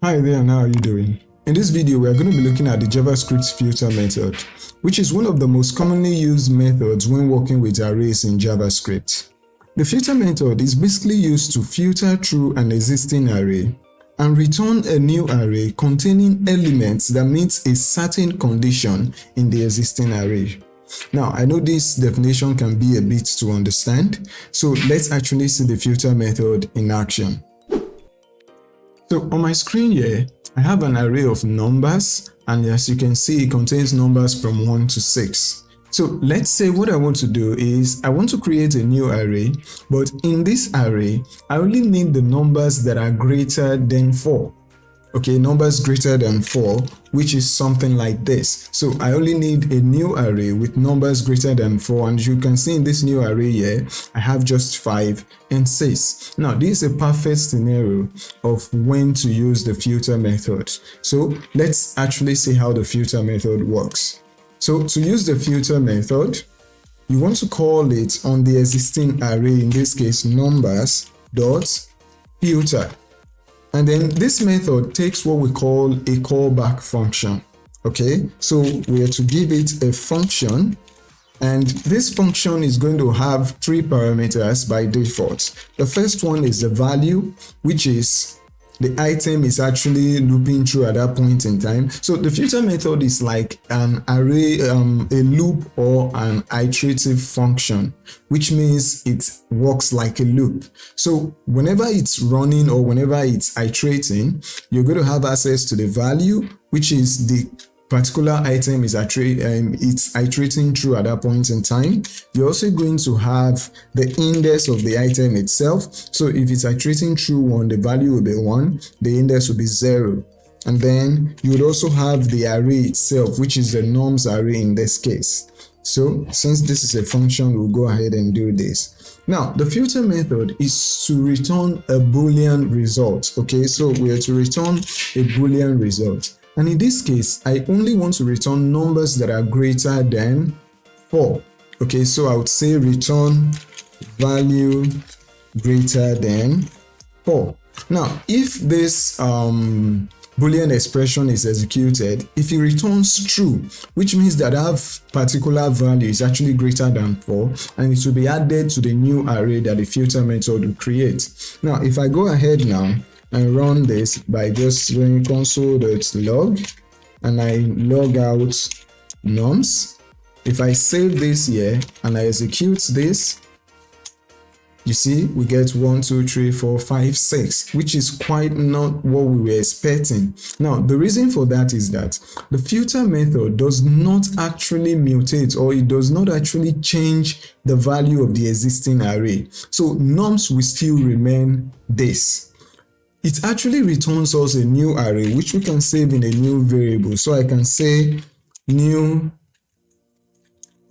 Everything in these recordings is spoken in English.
Hi there, and how are you doing? In this video, we are going to be looking at the JavaScript filter method, which is one of the most commonly used methods when working with arrays in JavaScript. The filter method is basically used to filter through an existing array and return a new array containing elements that meet a certain condition in the existing array. Now, I know this definition can be a bit to understand, so let's actually see the filter method in action. So on my screen here, I have an array of numbers, and as you can see, it contains numbers from 1 to 6. So let's say what I want to do is I want to create a new array, but in this array, I only need the numbers that are greater than 4. Okay, numbers greater than 4, which is something like this. So I only need a new array with numbers greater than 4, and you can see in this new array here, I have just 5 and 6. Now, this is a perfect scenario of when to use the filter method. So let's actually see how the filter method works. So to use the filter method, you want to call it on the existing array, in this case numbers.filter. And then this method takes what we call a callback function. Okay, so we are to give it a function, and this function is going to have 3 parameters by default. The first one is the value, which is the item is actually looping through at that point in time. So the filter method is like an array, a loop or an iterative function, which means it works like a loop. So whenever it's running or whenever it's iterating, you're going to have access to the value, which is the particular item is it's iterating through at that point in time. You're also going to have the index of the item itself. So if it's iterating through 1, the value will be 1, the index will be 0. And then you would also have the array itself, which is the nums array in this case. So since this is a function, we'll go ahead and do this. Now, the filter method is to return a Boolean result. Okay, so we are to return a Boolean result. And in this case, I only want to return numbers that are greater than 4. Okay, so I would say return value greater than 4. Now, if this Boolean expression is executed, if it returns true, which means that that particular value is actually greater than 4, and it will be added to the new array that the filter method will create. Now, if I go ahead now and run this by just running console.log, and I log out nums. If I save this here and I execute this, you see we get 1, 2, 3, 4, 5, 6, which is quite not what we were expecting. Now, the reason for that is that the filter method does not actually mutate, or it does not actually change the value of the existing array. So nums will still remain this. It actually returns us a new array, which we can save in a new variable. So I can say new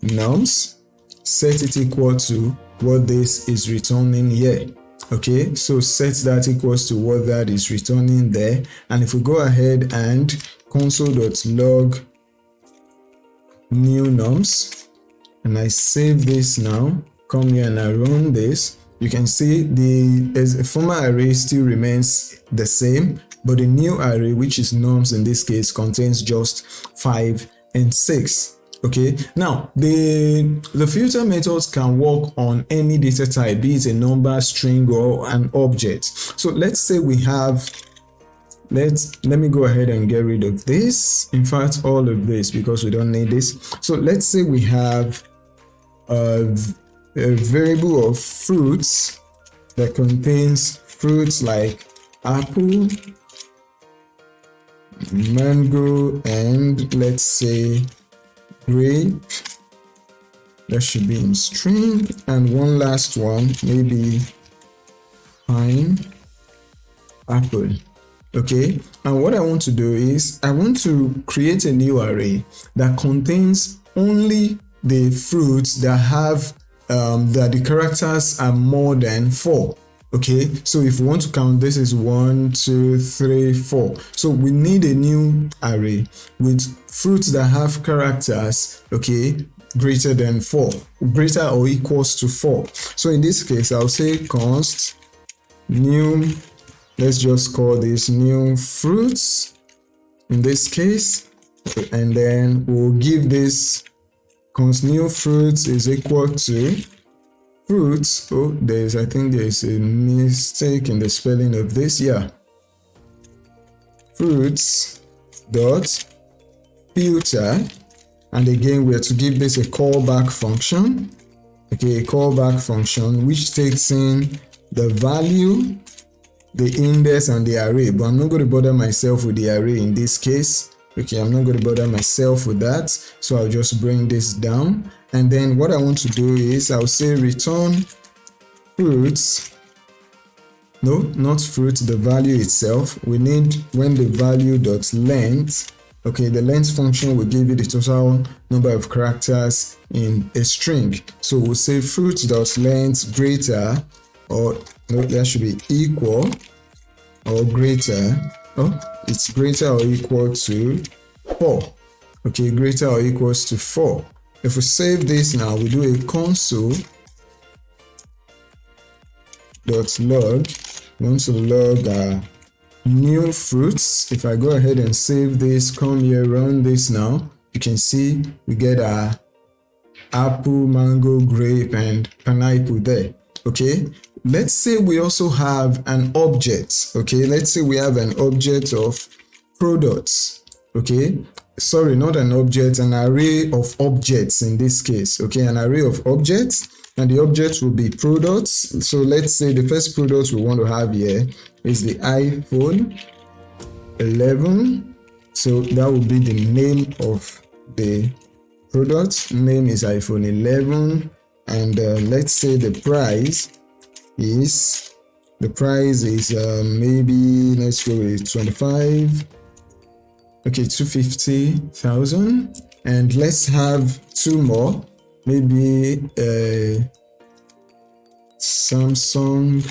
nums, set it equal to what this is returning here. Okay, so set that equals to what that is returning there. And if we go ahead and console.log new nums, and I save this now, come here and I run this, you can see the former array still remains the same, but the new array, which is nums in this case, contains just 5 and 6. Okay, now the filter methods can work on any data type, be it a number, string, or an object. So let's say we have, let me go ahead and get rid of this, in fact all of this, because we don't need this. So let's say we have a variable of fruits that contains fruits like apple, mango, and let's say grape. That should be in string. And one last one, maybe pine, apple. Okay, and what I want to do is I want to create a new array that contains only the fruits that have that the characters are more than 4. Okay, so if we want to count, this is 1, 2, 3, 4. So we need a new array with fruits that have characters, okay, greater than 4, greater or equals to 4. So in this case, I'll say const new let's just call this new fruits in this case, and then we'll give this new fruits is equal to fruits. Oh, I think there's a mistake in the spelling of this. Yeah, fruits dot filter, and again we are to give this a callback function. Okay, a callback function which takes in the value, the index, and the array, but I'm not going to bother myself with the array in this case. Okay, I'm not going to bother myself with that, so I'll just bring this down, and then what I want to do is I'll say return fruits. No, not fruit, the value itself. We need when the value dot length. Okay, the length function will give you the total number of characters in a string. So we'll say fruit dot length greater, or no, that should be equal or greater. Oh, it's greater or equal to 4. Okay, greater or equals to 4. If we save this now, we do a console.log. We want to log new fruits. If I go ahead and save this, come here, run this now, you can see we get our apple, mango, grape, and pineapple there. Okay, let's say we also have an object. Okay, let's say we have an object of products. Okay, sorry, not an object, an array of objects in this case. Okay, an array of objects, and the object will be products. So let's say the first product we want to have here is the iPhone 11. So that will be the name of the product. Name is iPhone 11, and let's say the price is maybe, let's go with 25. Okay, 250,000, and let's have two more, maybe Samsung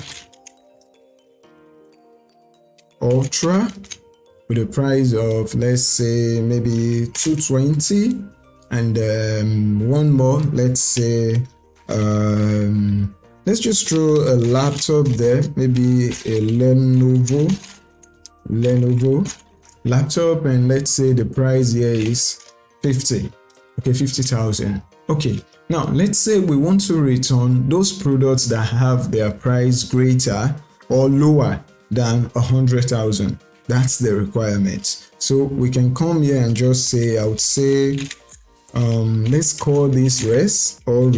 Ultra with a price of, let's say, maybe 220, and one more, let's say let's just throw a laptop there, maybe a Lenovo laptop, and let's say the price here is 50,000. Okay, now let's say we want to return those products that have their price greater or lower than 100,000. That's the requirement. So we can come here and just say, I would say let's call this res or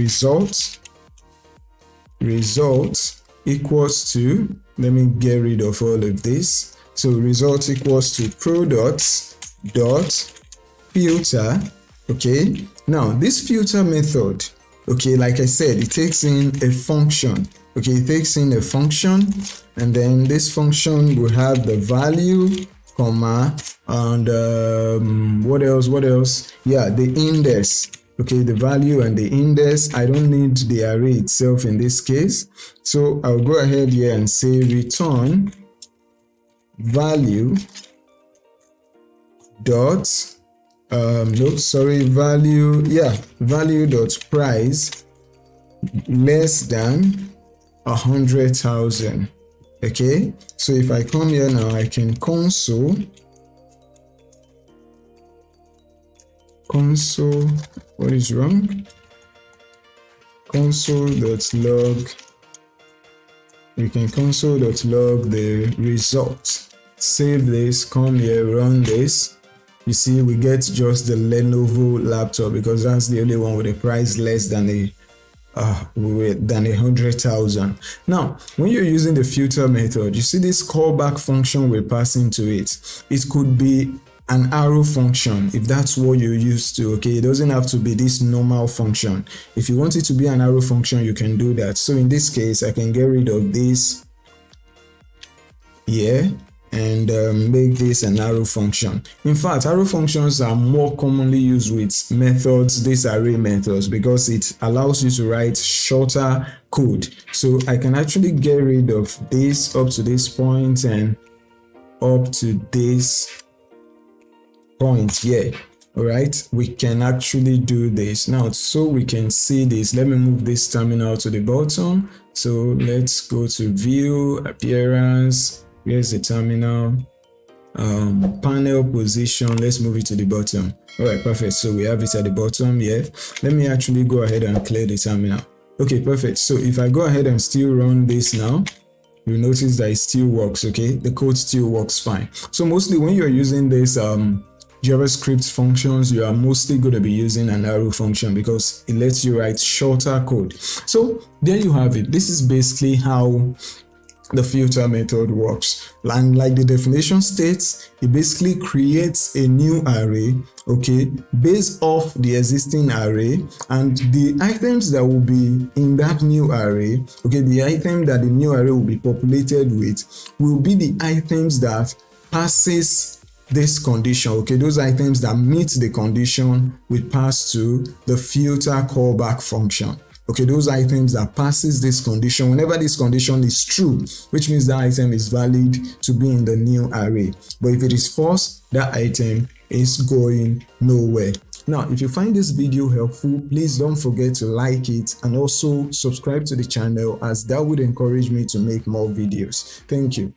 result equals to, let me get rid of all of this. So result equals to products dot filter. Okay, now this filter method, okay, like I said, it takes in a function. Okay, it takes in a function, and then this function will have the value, comma, and what else? Yeah, the index. Okay, the value and the index. I don't need the array itself in this case, so I'll go ahead here and say return value dot value dot price less than 100,000. Okay, so if I come here now, I can console, what is wrong? Console.log. We can console.log the result. Save this, come here, run this. You see, we get just the Lenovo laptop because that's the only one with a price less than 100,000. Now, when you're using the filter method, you see this callback function we're passing to it. It could be an arrow function if that's what you're used to. Okay, it doesn't have to be this normal function. If you want it to be an arrow function, you can do that. So in this case, I can get rid of this here and make this an arrow function. In fact, arrow functions are more commonly used with methods, these array methods, because it allows you to write shorter code. So I can actually get rid of this up to this point and up to this point here. All right, we can actually do this now, so we can see this. Let me move this terminal to the bottom. So let's go to view, appearance, Here's the terminal. Panel position, let's move it to the bottom. All right, perfect. So we have it at the bottom here. Let me actually go ahead and clear the terminal. Okay, perfect. So if I go ahead and still run this now, you'll notice that it still works. Okay, the code still works fine. So mostly when you're using this JavaScript functions, you are mostly going to be using an arrow function because it lets you write shorter code. So there you have it. This is basically how the filter method works. And like the definition states, it basically creates a new array, okay, based off the existing array, and the items that will be in that new array, okay, the item that the new array will be populated with will be the items that passes this condition, okay, those items that meet the condition will pass to the filter callback function. Okay, those items that passes this condition, whenever this condition is true, which means that item is valid to be in the new array. But if it is false, that item is going nowhere. Now, if you find this video helpful, please don't forget to like it and also subscribe to the channel, as that would encourage me to make more videos. Thank you.